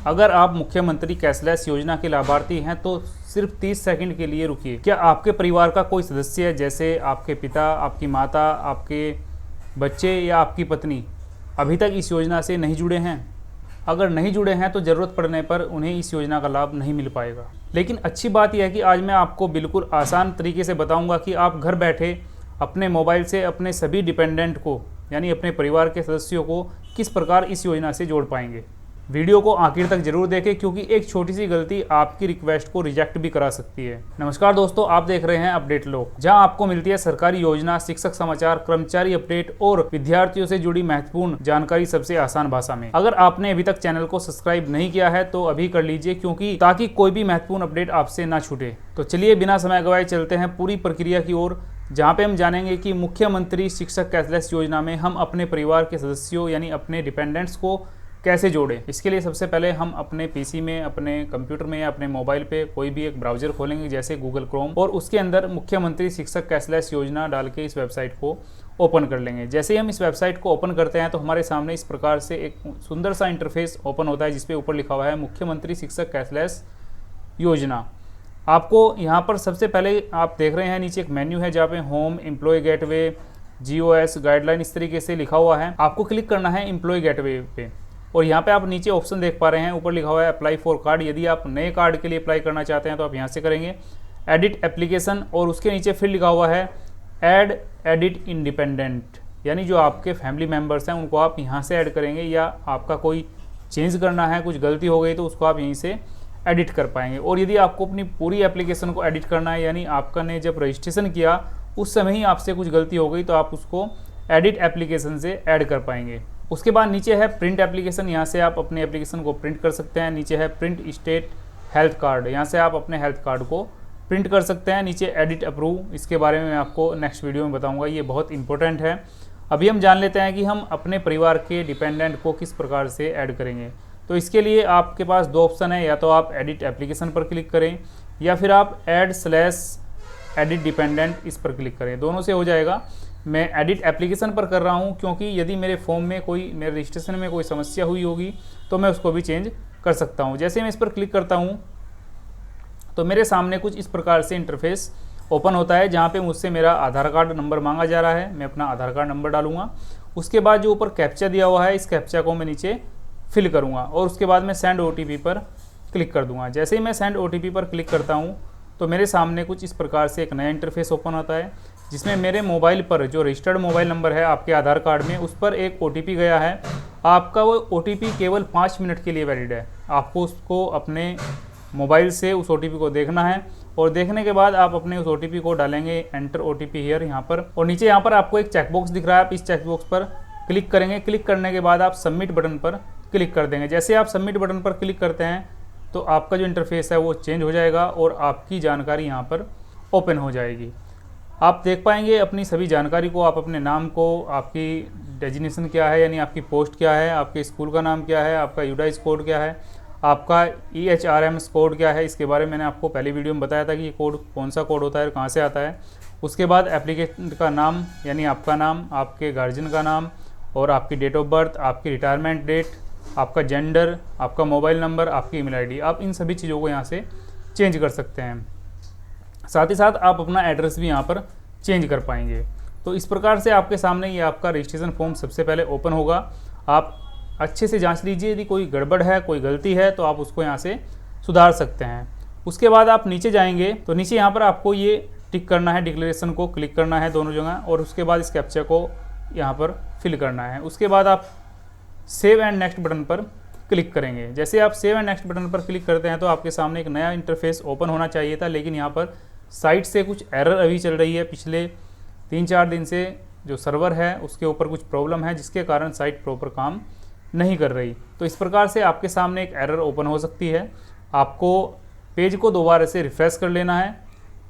अगर आप मुख्यमंत्री कैशलेस योजना के लाभार्थी हैं तो सिर्फ 30 सेकंड के लिए रुकिए। क्या आपके परिवार का कोई सदस्य जैसे आपके पिता, आपकी माता, आपके बच्चे या आपकी पत्नी अभी तक इस योजना से नहीं जुड़े हैं? अगर नहीं जुड़े हैं तो ज़रूरत पड़ने पर उन्हें इस योजना का लाभ नहीं मिल पाएगा। लेकिन अच्छी बात यह है कि आज मैं आपको बिल्कुल आसान तरीके से बताऊंगा कि आप घर बैठे अपने मोबाइल से अपने सभी डिपेंडेंट को यानी अपने परिवार के सदस्यों को किस प्रकार इस योजना से जोड़ पाएंगे। वीडियो को आखिर तक जरूर देखें क्योंकि एक छोटी सी गलती आपकी रिक्वेस्ट को रिजेक्ट भी करा सकती है। नमस्कार दोस्तों, आप देख रहे हैं अपडेट लोक, जहां आपको मिलती है सरकारी योजना, शिक्षक समाचार, कर्मचारी अपडेट और विद्यार्थियों से जुड़ी महत्वपूर्ण जानकारी सबसे आसान भाषा में। अगर आपने अभी तक चैनल को सब्सक्राइब नहीं किया है तो अभी कर लीजिए क्योंकि ताकि कोई भी महत्वपूर्ण अपडेट आपसे ना छूटे। तो चलिए बिना समय गवाए चलते हैं पूरी प्रक्रिया की ओर, जहाँ पे हम जानेंगे कि मुख्यमंत्री शिक्षक कैशलेस योजना में हम अपने परिवार के सदस्यों यानी अपने डिपेंडेंट्स को कैसे जोड़ें। इसके लिए सबसे पहले हम अपने पीसी में, अपने कंप्यूटर में या अपने मोबाइल पे कोई भी एक ब्राउज़र खोलेंगे जैसे गूगल क्रोम, और उसके अंदर मुख्यमंत्री शिक्षक कैशलेस योजना डाल के इस वेबसाइट को ओपन कर लेंगे। जैसे ही हम इस वेबसाइट को ओपन करते हैं तो हमारे सामने इस प्रकार से एक सुंदर सा इंटरफेस ओपन होता है जिसपे ऊपर लिखा हुआ है मुख्यमंत्री शिक्षक कैशलेस योजना। आपको यहाँ पर सबसे पहले आप देख रहे हैं नीचे एक मेन्यू है जहाँ पे home, employ gateway, GOS guideline इस तरीके से लिखा हुआ है। आपको क्लिक करना है एम्प्लॉय गेटवे पे और यहाँ पे आप नीचे ऑप्शन देख पा रहे हैं, ऊपर लिखा हुआ है अप्लाई फॉर कार्ड। यदि आप नए कार्ड के लिए अप्लाई करना चाहते हैं तो आप यहाँ से करेंगे एडिट एप्लीकेशन, और उसके नीचे फिर लिखा हुआ है ऐड एडिट इंडिपेंडेंट, यानी जो आपके फैमिली मेम्बर्स हैं उनको आप यहाँ से ऐड करेंगे, या आपका कोई चेंज करना है, कुछ गलती हो गई तो उसको आप यहीं से एडिट कर पाएंगे। और यदि आपको अपनी पूरी एप्लीकेशन को एडिट करना है, यानी आपका ने जब रजिस्ट्रेशन किया उस समय ही आपसे कुछ गलती हो गई तो आप उसको एडिट एप्लीकेशन से ऐड कर पाएंगे। उसके बाद नीचे है प्रिंट एप्लीकेशन, यहाँ से आप अपने एप्लीकेशन को प्रिंट कर सकते हैं। नीचे है प्रिंट स्टेट हेल्थ कार्ड, यहाँ से आप अपने हेल्थ कार्ड को प्रिंट कर सकते हैं। नीचे एडिट अप्रूव, इसके बारे में मैं आपको नेक्स्ट वीडियो में बताऊँगा, ये बहुत इंपॉर्टेंट है। अभी हम जान लेते हैं कि हम अपने परिवार के डिपेंडेंट को किस प्रकार से ऐड करेंगे। तो इसके लिए आपके पास दो ऑप्शन है, या तो आप एडिट एप्लीकेशन पर क्लिक करें या फिर आप ऐड/एडिट डिपेंडेंट इस पर क्लिक करें, दोनों से हो जाएगा। मैं एडिट एप्लीकेशन पर कर रहा हूं क्योंकि यदि मेरे फॉर्म में मेरे रजिस्ट्रेशन में कोई समस्या हुई होगी तो मैं उसको भी चेंज कर सकता हूं। जैसे मैं इस पर क्लिक करता हूं तो मेरे सामने कुछ इस प्रकार से इंटरफेस ओपन होता है जहां पे मुझसे मेरा आधार कार्ड नंबर मांगा जा रहा है। मैं अपना आधार कार्ड नंबर डालूंगा, उसके बाद जो ऊपर कैप्चा दिया हुआ है इस कैप्चा को मैं नीचे फिल करूंगा और उसके बाद मैं सेंड OTP पर क्लिक कर दूंगा। जैसे ही मैं सेंड OTP पर क्लिक करता हूं तो मेरे सामने कुछ इस प्रकार से एक नया इंटरफेस ओपन होता है जिसमें मेरे मोबाइल पर जो रजिस्टर्ड मोबाइल नंबर है आपके आधार कार्ड में, उस पर एक OTP गया है। आपका वो OTP केवल 5 मिनट के लिए वैलिड है। आपको उसको अपने मोबाइल से उस OTP को देखना है और देखने के बाद आप अपने उस OTP को डालेंगे एंटर OTP हियर यहाँ पर, और नीचे यहाँ पर आपको एक चेकबॉक्स दिख रहा है, आप इस चेकबॉक्स पर क्लिक करेंगे। क्लिक करने के बाद आप सबमिट बटन पर क्लिक कर देंगे। जैसे आप सबमिट बटन पर क्लिक करते हैं तो आपका जो इंटरफेस है वो चेंज हो जाएगा और आपकी जानकारी यहाँ पर ओपन हो जाएगी। आप देख पाएंगे अपनी सभी जानकारी को, आप अपने नाम को, आपकी डेजिग्नेशन क्या है यानी आपकी पोस्ट क्या है, आपके स्कूल का नाम क्या है, आपका यूडाइस कोड क्या है, आपका EHRMS कोड क्या है। इसके बारे में मैंने आपको पहले वीडियो में बताया था कि ये कोड कौन सा कोड होता है और कहाँ से आता है। उसके बाद एप्लीकेंट का नाम यानी आपका नाम, आपके गार्जियन का नाम और आपकी डेट ऑफ बर्थ, आपकी रिटायरमेंट डेट, आपका जेंडर, आपका मोबाइल नंबर, आपकी ईमेल आईडी, आप इन सभी चीज़ों को यहाँ से चेंज कर सकते हैं। साथ ही साथ आप अपना एड्रेस भी यहाँ पर चेंज कर पाएंगे। तो इस प्रकार से आपके सामने ये आपका रजिस्ट्रेशन फॉर्म सबसे पहले ओपन होगा। आप अच्छे से जांच लीजिए, यदि कोई गड़बड़ है, कोई गलती है तो आप उसको यहाँ से सुधार सकते हैं। उसके बाद आप नीचे जाएंगे तो नीचे यहाँ पर आपको ये टिक करना है, डिक्लेरेशन को क्लिक करना है दोनों जगह, और उसके बाद इस कैप्चा को यहाँ पर फिल करना है। उसके बाद आप सेव एंड नेक्स्ट बटन पर क्लिक करेंगे। जैसे आप सेव एंड नेक्स्ट बटन पर क्लिक करते हैं तो आपके सामने एक नया इंटरफेस ओपन होना चाहिए था, लेकिन यहाँ पर साइट से कुछ एरर अभी चल रही है। पिछले 3-4 दिन से जो सर्वर है उसके ऊपर कुछ प्रॉब्लम है जिसके कारण साइट प्रॉपर काम नहीं कर रही। तो इस प्रकार से आपके सामने एक एरर ओपन हो सकती है। आपको पेज को दोबारा से रिफ्रेश कर लेना है।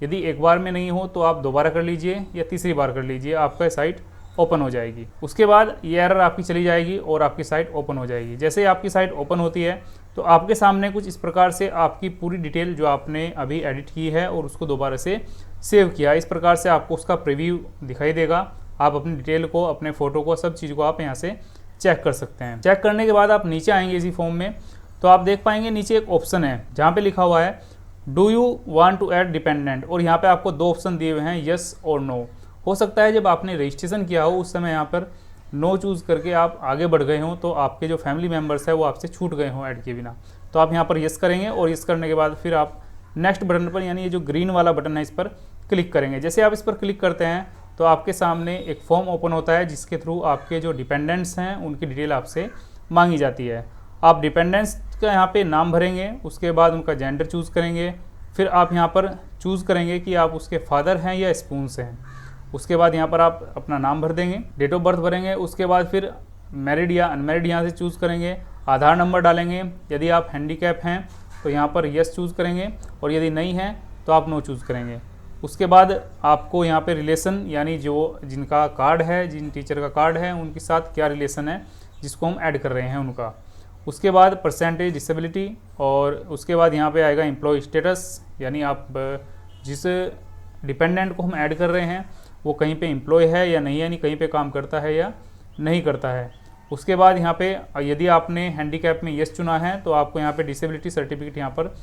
यदि एक बार में नहीं हो तो आप दोबारा कर लीजिए या तीसरी बार कर लीजिए, आपका साइट ओपन हो जाएगी। उसके बाद ये एरर आपकी चली जाएगी और आपकी साइट ओपन हो जाएगी। जैसे ही आपकी साइट ओपन होती है तो आपके सामने कुछ इस प्रकार से आपकी पूरी डिटेल जो आपने अभी एडिट की है और उसको दोबारा से सेव किया, इस प्रकार से आपको उसका प्रीव्यू दिखाई देगा। आप अपनी डिटेल को, अपने फ़ोटो को, सब चीज़ को आप यहाँ से चेक कर सकते हैं। चेक करने के बाद आप नीचे आएंगे इसी फॉर्म में तो आप देख पाएंगे नीचे एक ऑप्शन है जहाँ पे लिखा हुआ है do you want to add dependent, और यहाँ पे आपको 2 ऑप्शन दिए हुए हैं, यस और नो। हो सकता है जब आपने रजिस्ट्रेशन किया हो उस समय यहाँ पर नो चूज़ करके आप आगे बढ़ गए हों, तो आपके जो फैमिली मेम्बर्स है वो आपसे छूट गए हों ऐड के बिना। तो आप यहाँ पर यस करेंगे और यस करने के बाद फिर आप नेक्स्ट बटन पर, यानी ये जो ग्रीन वाला बटन है इस पर क्लिक करेंगे। जैसे आप इस पर क्लिक करते हैं तो आपके सामने एक फॉर्म ओपन होता है जिसके थ्रू आपके जो डिपेंडेंट्स हैं उनकी डिटेल आपसे मांगी जाती है। आप डिपेंडेंट्स का यहाँ पे नाम भरेंगे, उसके बाद उनका जेंडर चूज़ करेंगे, फिर आप यहाँ पर चूज़ करेंगे कि आप उसके फादर हैं या स्पूंस हैं। उसके बाद यहाँ पर आप अपना नाम भर देंगे, डेट ऑफ बर्थ भरेंगे, उसके बाद फिर मैरिड या अनमैरिड यहाँ से चूज़ करेंगे, आधार नंबर डालेंगे, यदि आप हैंडीकैप हैं तो यहाँ पर यस चूज़ करेंगे और यदि नहीं है तो आप नो चूज़ करेंगे। उसके बाद आपको यहाँ पे रिलेशन, यानी जो जिनका कार्ड है, जिन टीचर का कार्ड है उनके साथ क्या रिलेशन है जिसको हम ऐड कर रहे हैं उनका। उसके बाद परसेंटेज डिसेबिलिटी, और उसके बाद यहाँ पे आएगा एम्प्लॉय स्टेटस, यानी आप जिस डिपेंडेंट को हम ऐड कर रहे हैं वो कहीं पे एम्प्लॉय है या नहीं, यानी कहीं पे काम करता है या नहीं करता है। उसके बाद यहाँ पे यदि आपने हैंडीकैप में यस चुना है तो आपको यहाँ पे डिसेबिलिटी सर्टिफिकेट यहाँ पर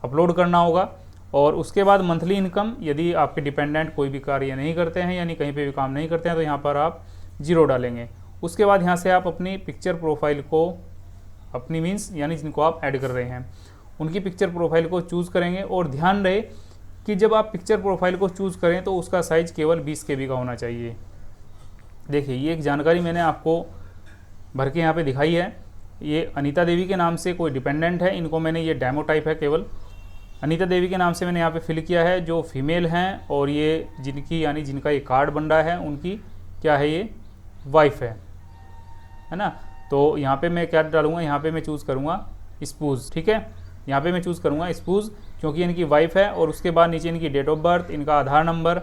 अपलोड करना होगा। और उसके बाद मंथली इनकम, यदि आपके डिपेंडेंट कोई भी कार्य नहीं करते हैं यानी कहीं पे भी काम नहीं करते हैं तो यहाँ पर आप 0 डालेंगे। उसके बाद यहाँ से आप अपनी पिक्चर प्रोफाइल को, अपनी मीन्स यानी जिनको आप ऐड कर रहे हैं उनकी पिक्चर प्रोफाइल को चूज़ करेंगे। और ध्यान रहे कि जब आप पिक्चर प्रोफाइल को चूज़ करें तो उसका साइज़ केवल 20 KB का होना चाहिए। देखिए ये एक जानकारी मैंने आपको भर के यहाँ पे दिखाई है। ये अनीता देवी के नाम से कोई डिपेंडेंट है, इनको मैंने, ये डेमो टाइप है, केवल अनीता देवी के नाम से मैंने यहाँ पे फिल किया है, जो फीमेल हैं और ये जिनकी, यानी जिनका ये कार्ड बन रहा है उनकी क्या है, ये वाइफ है ना। तो यहाँ पे मैं क्या डालूंगा, यहाँ पे मैं चूज़ करूँगा स्पूज, ठीक है, यहाँ पे मैं चूज़ करूँगा स्पूज क्योंकि इनकी वाइफ है। और उसके बाद नीचे इनकी डेट ऑफ बर्थ, इनका आधार नंबर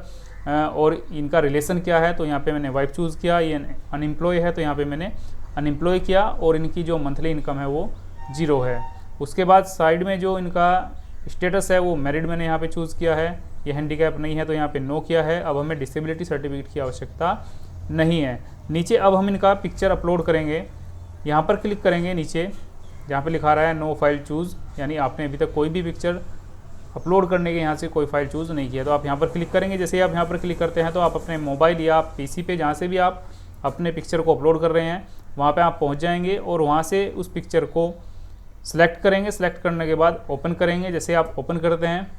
और इनका रिलेशन क्या है, तो यहाँ पे मैंने वाइफ चूज़ किया। ये अनएम्प्लॉय है तो यहाँ पे मैंने अनएम्प्लॉय किया, और इनकी जो मंथली इनकम है वो 0 है। उसके बाद साइड में जो इनका स्टेटस है वो मैरिड मैंने यहाँ पे चूज़ किया है, ये हैंडीकैप नहीं है तो यहाँ पे नो किया है। अब हमें डिसेबिलिटी सर्टिफिकेट की आवश्यकता नहीं है। नीचे अब हम इनका पिक्चर अपलोड करेंगे, यहाँ पर क्लिक करेंगे नीचे जहाँ पे लिखा रहा है नो फाइल चूज़, यानी आपने अभी तक कोई भी पिक्चर अपलोड करने के यहाँ से कोई फाइल चूज़ नहीं किया, तो आप यहाँ पर क्लिक करेंगे। जैसे आप यहाँ पर क्लिक करते हैं तो आप अपने मोबाइल या PC पे जहाँ से भी आप अपने पिक्चर को अपलोड कर रहे हैं वहाँ पे आप पहुँच जाएंगे और वहाँ से उस पिक्चर को सिलेक्ट करेंगे। सिलेक्ट करने के बाद ओपन करेंगे। जैसे आप ओपन करते हैं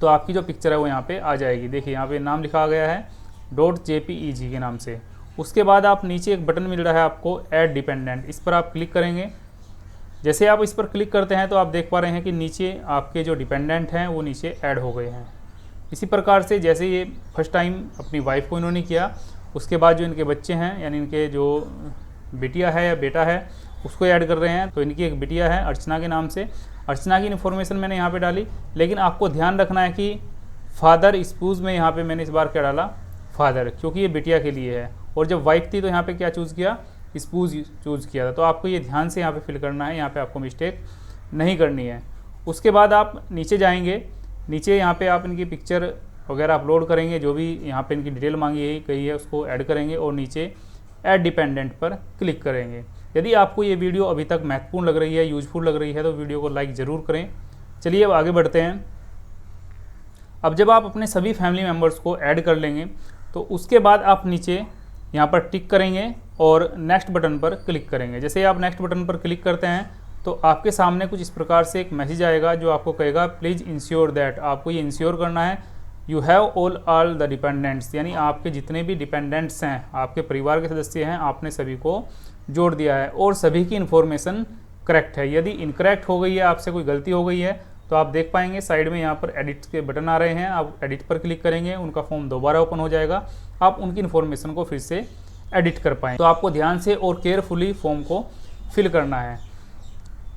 तो आपकी जो पिक्चर है वो यहाँ पे आ जाएगी। देखिए यहाँ पे नाम लिखा गया है .jpeg के नाम से। उसके बाद आप नीचे एक बटन मिल रहा है आपको ऐड डिपेंडेंट, इस पर आप क्लिक करेंगे। जैसे आप इस पर क्लिक करते हैं तो आप देख पा रहे हैं कि नीचे आपके जो डिपेंडेंट हैं वो नीचे ऐड हो गए हैं। इसी प्रकार से जैसे ये फर्स्ट टाइम अपनी वाइफ को इन्होंने किया, उसके बाद जो इनके बच्चे हैं यानी इनके जो बिटिया है या बेटा है उसको ऐड कर रहे हैं। तो इनकी एक बिटिया है अर्चना के नाम से, अर्चना की इन्फॉर्मेशन मैंने यहाँ पे डाली। लेकिन आपको ध्यान रखना है कि फादर स्पूज में यहाँ पे मैंने इस बार क्या डाला, फादर, क्योंकि ये बिटिया के लिए है। और जब वाइफ थी तो यहाँ पे क्या चूज़ किया, स्पूज चूज़ किया था। तो आपको ये ध्यान से यहाँ पे फिल करना है, यहाँ पे आपको मिस्टेक नहीं करनी है। उसके बाद आप नीचे जाएंगे, नीचे यहाँ पे आप इनकी पिक्चर वगैरह अपलोड करेंगे, जो भी यहाँ पे इनकी डिटेल मांगी है कही है उसको ऐड करेंगे और नीचे ऐड डिपेंडेंट पर क्लिक करेंगे। यदि आपको ये वीडियो अभी तक महत्वपूर्ण लग रही है, यूजफुल लग रही है तो वीडियो को लाइक ज़रूर करें। चलिए अब आगे बढ़ते हैं। अब जब आप अपने सभी फैमिली मेम्बर्स को ऐड कर लेंगे तो उसके बाद आप नीचे यहाँ पर टिक करेंगे और नेक्स्ट बटन पर क्लिक करेंगे। जैसे आप नेक्स्ट बटन पर क्लिक करते हैं तो आपके सामने कुछ इस प्रकार से एक मैसेज आएगा जो आपको कहेगा प्लीज़ इंश्योर दैट, आपको ये इंश्योर करना है you have all the dependents, यानी आपके जितने भी डिपेंडेंट्स हैं, आपके परिवार के सदस्य हैं, आपने सभी को जोड़ दिया है और सभी की इन्फॉर्मेशन करेक्ट है। यदि इनकरेक्ट हो गई है, आपसे कोई गलती हो गई है तो आप देख पाएंगे साइड में यहाँ पर एडिट के बटन आ रहे हैं, आप एडिट पर क्लिक करेंगे, उनका फॉर्म दोबारा ओपन हो जाएगा, आप उनकी इन्फॉर्मेशन को फिर से एडिट कर पाएँ। तो आपको ध्यान से और केयरफुली फॉर्म को फिल करना है।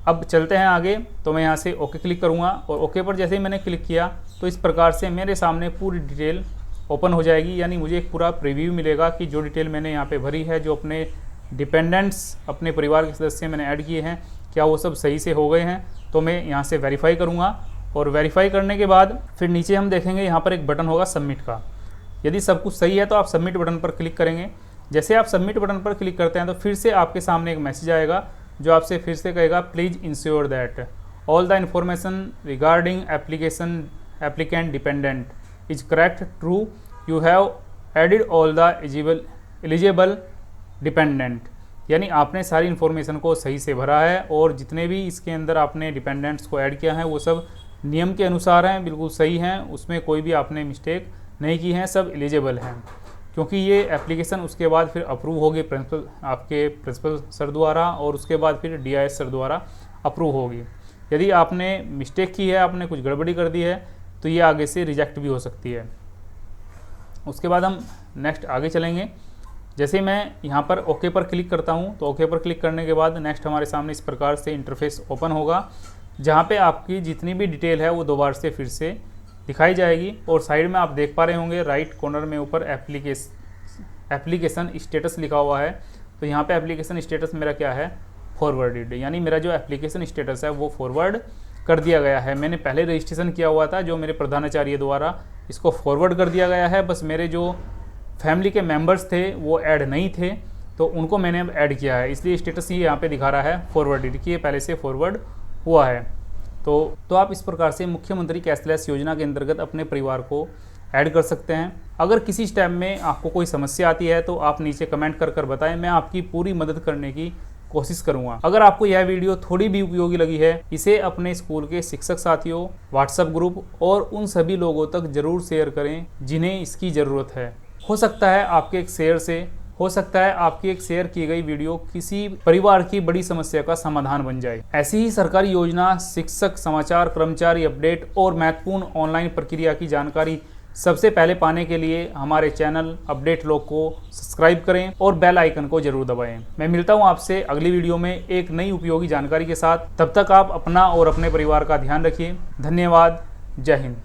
अब चलते हैं आगे। तो मैं यहाँ से ओके क्लिक करूँगा और ओके पर जैसे ही मैंने क्लिक किया तो इस प्रकार से मेरे सामने पूरी डिटेल ओपन हो जाएगी, यानी मुझे एक पूरा प्रीव्यू मिलेगा कि जो डिटेल मैंने यहाँ पे भरी है, जो अपने डिपेंडेंट्स अपने परिवार के सदस्य मैंने ऐड किए हैं, क्या वो सब सही से हो गए हैं। तो मैं यहाँ से वेरीफाई करूँगा और वेरीफाई करने के बाद फिर नीचे हम देखेंगे यहाँ पर एक बटन होगा सबमिट का। यदि सब कुछ सही है तो आप सबमिट बटन पर क्लिक करेंगे। जैसे आप सबमिट बटन पर क्लिक करते हैं तो फिर से आपके सामने एक मैसेज आएगा जो आपसे फिर से कहेगा please ensure that all the information regarding applicant dependent is correct true, you have added all the eligible dependent. यानी आपने सारी इन्फॉर्मेशन को सही से भरा है और जितने भी इसके अंदर आपने डिपेंडेंट्स को ऐड किया है वो सब नियम के अनुसार हैं, बिल्कुल सही हैं, उसमें कोई भी आपने मिस्टेक नहीं की है, सब एलिजिबल हैं। क्योंकि ये एप्लीकेशन उसके बाद फिर अप्रूव होगी आपके प्रिंसिपल सर द्वारा और उसके बाद फिर DIS सर द्वारा अप्रूव होगी। यदि आपने मिस्टेक की है, आपने कुछ गड़बड़ी कर दी है, तो ये आगे से रिजेक्ट भी हो सकती है। उसके बाद हम नेक्स्ट आगे चलेंगे। जैसे मैं यहाँ पर ओके पर क्लिक करता हूँ तो ओके पर क्लिक करने के बाद नेक्स्ट हमारे सामने इस प्रकार से इंटरफेस ओपन होगा, जहाँ पे आपकी जितनी भी डिटेल है वो दोबारा से फिर से दिखाई जाएगी। और साइड में आप देख पा रहे होंगे राइट कॉर्नर में ऊपर एप्लीकेशन स्टेटस लिखा हुआ है। तो यहाँ पे एप्लीकेशन स्टेटस मेरा क्या है, फॉरवर्डेड, यानी मेरा जो एप्लीकेशन स्टेटस है वो फॉरवर्ड कर दिया गया है। मैंने पहले रजिस्ट्रेशन किया हुआ था जो मेरे प्रधानाचार्य द्वारा, इसको फॉरवर्ड कर दिया गया है। बस मेरे जो फैमिली के मेंबर्स थे वो ऐड नहीं थे तो उनको मैंने अब ऐड किया है, इसलिए स्टेटस ये यहाँ पे दिखा रहा है फॉरवर्डेड कि ये पहले से फॉरवर्ड हुआ है। तो आप इस प्रकार से मुख्यमंत्री कैशलेस योजना के अंतर्गत अपने परिवार को ऐड कर सकते हैं। अगर किसी स्टेप में आपको कोई समस्या आती है तो आप नीचे कमेंट कर बताएं, मैं आपकी पूरी मदद करने की कोशिश करूंगा। अगर आपको यह वीडियो थोड़ी भी उपयोगी लगी है, इसे अपने स्कूल के शिक्षक साथियों, व्हाट्सएप ग्रुप और उन सभी लोगों तक जरूर शेयर करें जिन्हें इसकी ज़रूरत है। हो सकता है आपके एक शेयर से, हो सकता है आपकी एक शेयर की गई वीडियो किसी परिवार की बड़ी समस्या का समाधान बन जाए। ऐसी ही सरकारी योजना, शिक्षक समाचार, कर्मचारी अपडेट और महत्वपूर्ण ऑनलाइन प्रक्रिया की जानकारी सबसे पहले पाने के लिए हमारे चैनल अपडेट लॉग को सब्सक्राइब करें और बेल आइकन को जरूर दबाएं। मैं मिलता हूं आपसे अगली वीडियो में एक नई उपयोगी जानकारी के साथ। तब तक आप अपना और अपने परिवार का ध्यान रखिए। धन्यवाद। जय हिंद।